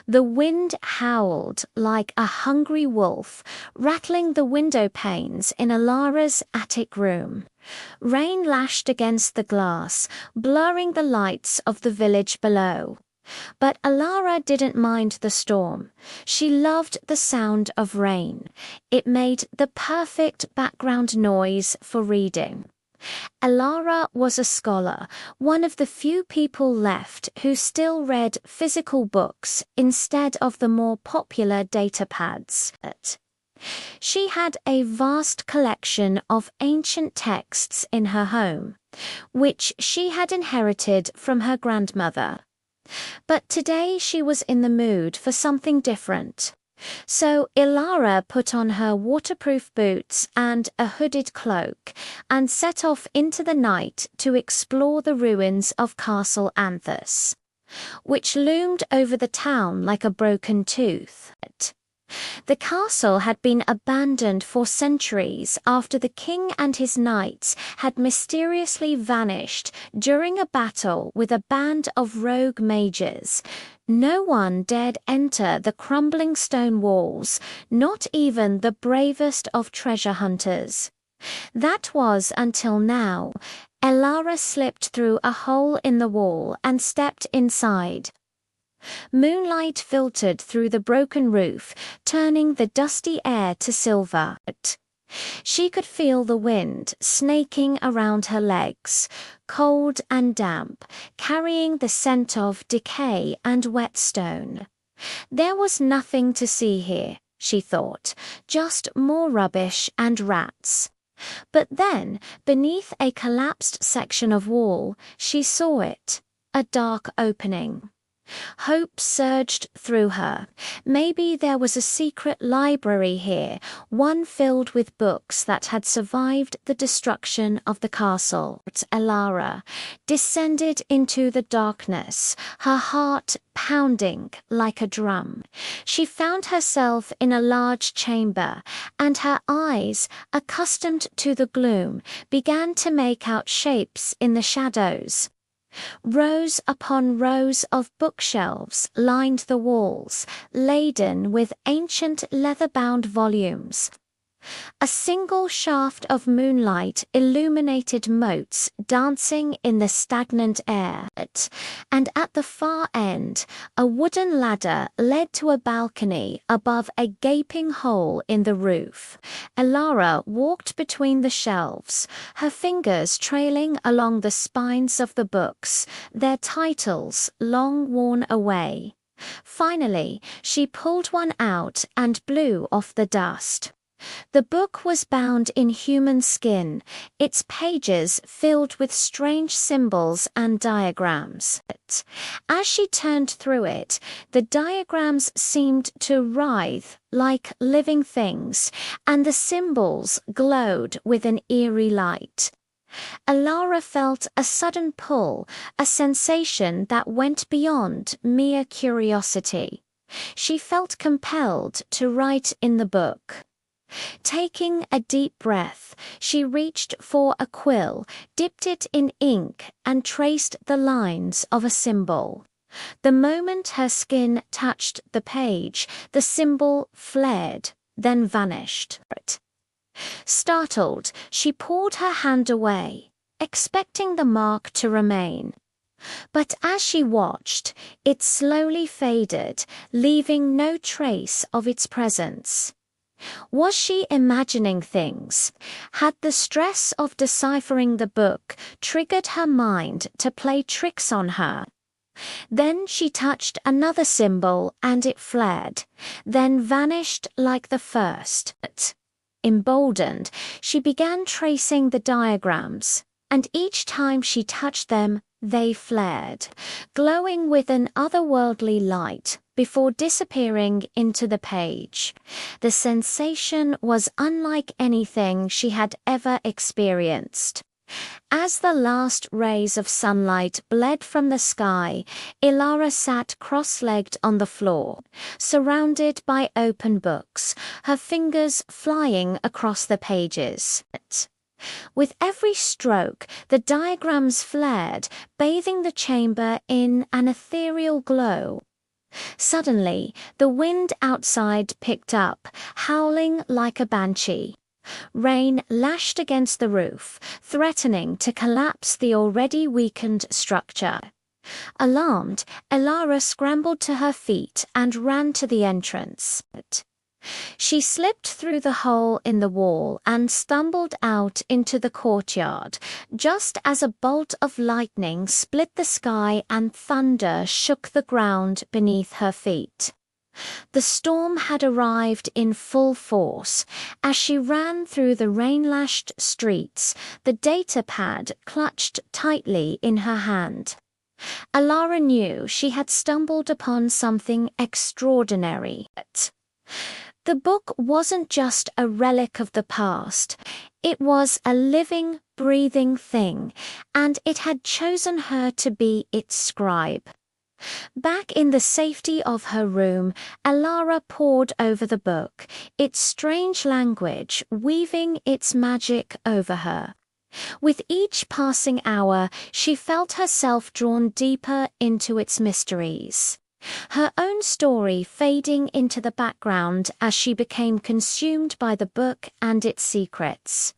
The wind howled like a hungry wolf, rattling the window panes in Alara's attic room. Rain lashed against the glass, blurring the lights of the village below. But Alara didn't mind the storm. She loved the sound of rain. It made the perfect background noise for reading. Alara was a scholar, one of the few people left who still read physical books instead of the more popular datapads. She had a vast collection of ancient texts in her home, which she had inherited from her grandmother. But today she was in the mood for something different. So Ilara put on her waterproof boots and a hooded cloak and set off into the night to explore the ruins of Castle Anthus, which loomed over the town like a broken tooth. The castle had been abandoned for centuries after the king and his knights had mysteriously vanished during a battle with a band of rogue mages. No one dared enter the crumbling stone walls, not even the bravest of treasure hunters. That was until now. Elara slipped through a hole in the wall and stepped inside. Moonlight filtered through the broken roof, turning the dusty air to silver. She could feel the wind snaking around her legs, cold and damp, carrying the scent of decay and whetstone. There was nothing to see here, she thought, just more rubbish and rats. But then, beneath a collapsed section of wall, she saw it, a dark opening. Hope surged through her. Maybe there was a secret library here, one filled with books that had survived the destruction of the castle. Elara descended into the darkness, her heart pounding like a drum. She found herself in a large chamber, and her eyes, accustomed to the gloom, began to make out shapes in the shadows. Rows upon rows of bookshelves lined the walls, laden with ancient leather-bound volumes. A single shaft of moonlight illuminated motes dancing in the stagnant air, and at the far end, a wooden ladder led to a balcony above a gaping hole in the roof. Elara walked between the shelves, her fingers trailing along the spines of the books, their titles long worn away. Finally, she pulled one out and blew off the dust. The book was bound in human skin, its pages filled with strange symbols and diagrams. As she turned through it, the diagrams seemed to writhe like living things, and the symbols glowed with an eerie light. Alara felt a sudden pull, a sensation that went beyond mere curiosity. She felt compelled to write in the book. Taking a deep breath, she reached for a quill, dipped it in ink, and traced the lines of a symbol. The moment her skin touched the page, the symbol flared, then vanished. Startled, she pulled her hand away, expecting the mark to remain. But as she watched, it slowly faded, leaving no trace of its presence. Was she imagining things? Had the stress of deciphering the book triggered her mind to play tricks on her? Then she touched another symbol and it flared, then vanished like the first. Emboldened, she began tracing the diagrams, and each time she touched them, they flared, glowing with an otherworldly light before disappearing into the page. The sensation was unlike anything she had ever experienced. As the last rays of sunlight bled from the sky, Ilara sat cross-legged on the floor, surrounded by open books, her fingers flying across the pages. With every stroke, the diagrams flared, bathing the chamber in an ethereal glow. Suddenly, the wind outside picked up, howling like a banshee. Rain lashed against the roof, threatening to collapse the already weakened structure. Alarmed, Elara scrambled to her feet and ran to the entrance. She slipped through the hole in the wall and stumbled out into the courtyard, just as a bolt of lightning split the sky and thunder shook the ground beneath her feet. The storm had arrived in full force. As she ran through the rain-lashed streets, the data pad clutched tightly in her hand. Elara knew she had stumbled upon something extraordinary. The book wasn't just a relic of the past. It was a living, breathing thing, and it had chosen her to be its scribe. Back in the safety of her room, Elara pored over the book, its strange language weaving its magic over her. With each passing hour, she felt herself drawn deeper into its mysteries. Her own story fading into the background as she became consumed by the book and its secrets.